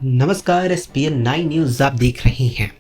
नमस्कार। ESPN 9 news आप देख रहे हैं।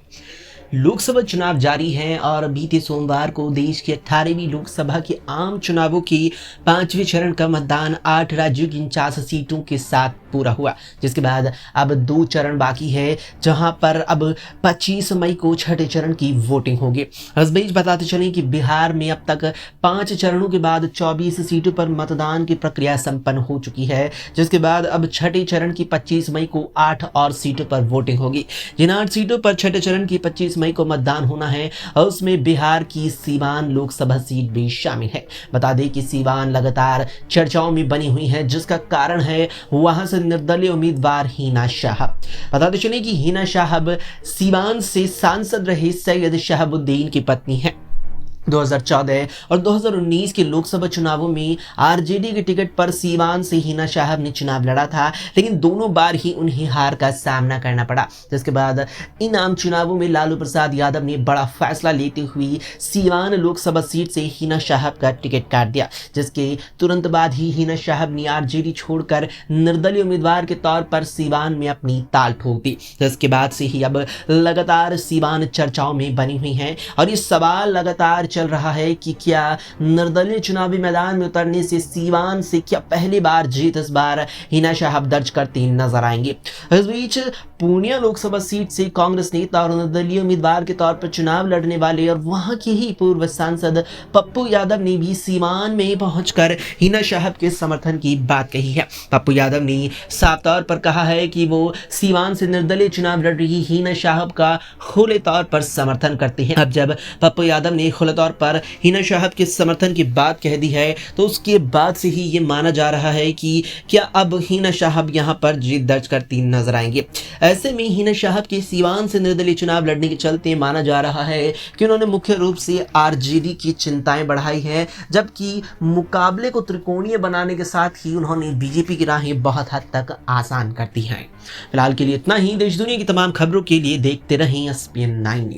लोकसभा चुनाव जारी हैं और बीते सोमवार को देश की 18वीं लोकसभा के आम चुनावों की 5वें चरण का मतदान 8 राज्यों की 49 सीटों के साथ पूरा हुआ, जिसके बाद अब 2 चरण बाकी है, जहां पर अब 25 मई को छठे चरण की वोटिंग होगी। इस बीच बताते चलें कि बिहार में अब तक 5 चरणों के बाद 24 सीटों पर मतदान की प्रक्रिया संपन्न हो चुकी है, जिसके बाद अब छठे चरण की 25 मई को 8 और सीटों पर वोटिंग होगी। जिन 8 सीटों पर छठे चरण की 25 मई को मतदान होना है, और उसमें बिहार की सीवान लोकसभा सीट भी शामिल है। बता दें कि सीवान लगातार चर्चाओं में बनी हुई है, जिसका कारण है वहां से निर्दलीय उम्मीदवार हिना शाह। बताते चलें कि हिना शाह सीवान से सांसद रहे सैयद शहाबुद्दीन की पत्नी है। 2014 और 2019 के लोकसभा चुनावों में आरजेडी के टिकट पर सीवान से हिना शाह ने चुनाव लड़ा था, लेकिन दोनों बार ही उन्हें हार का सामना करना पड़ा। जिसके बाद इन आम चुनावों में लालू प्रसाद यादव ने बड़ा फैसला लेते हुए सीवान लोकसभा सीट से हिना शाह का टिकट काट दिया, जिसके तुरंत बाद ही हिना शाह ने आरजेडी छोड़कर निर्दलीय उम्मीदवार के तौर पर सीवान में अपनी ताल ठोक दी। जिसके बाद से ही अब लगातार सीवान चर्चाओं में बनी हुई है, और ये सवाल लगातार चल रहा है कि क्या निर्दलीय चुनावी मैदान में उतरने से सीवान से क्या पहली बार जीत इस बार हिना शाह दर्ज करती नजर आएंगे। इस बीच पूर्णिया लोकसभा सीट से कांग्रेस नेता और निर्दलीय उम्मीदवार के तौर पर चुनाव लड़ने वाले और वहां के ही पूर्व सांसद पप्पू यादव ने भी सीवान में पहुंचकर हिना शाह के समर्थन की बात कही है। पप्पू यादव ने साफ तौर पर कहा है कि वो सीवान से निर्दलीय चुनाव लड़ रही हिना शाह का खुले तौर पर समर्थन करते हैं। अब जब पप्पू यादव ने खुले तौर पर हिना शाह के समर्थन की बात कह दी है, तो उसके बाद से ही ये माना जा रहा है कि क्या अब हिना शाह यहां पर जीत दर्ज करती नजर आएंगे। ऐसे में हिना शाह के सीवान से निर्दलीय चुनाव लड़ने के चलते माना जा रहा है कि उन्होंने मुख्य रूप से आरजेडी की चिंताएं बढ़ाई हैं, जबकि मुकाबले को त्रिकोणीय बनाने के साथ ही उन्होंने बीजेपी की राहें बहुत हद तक आसान कर दी हैं। फिलहाल के लिए इतना ही। देश दुनिया की तमाम खबरों के लिए देखते रहें एसपीएन 9 न्यूज।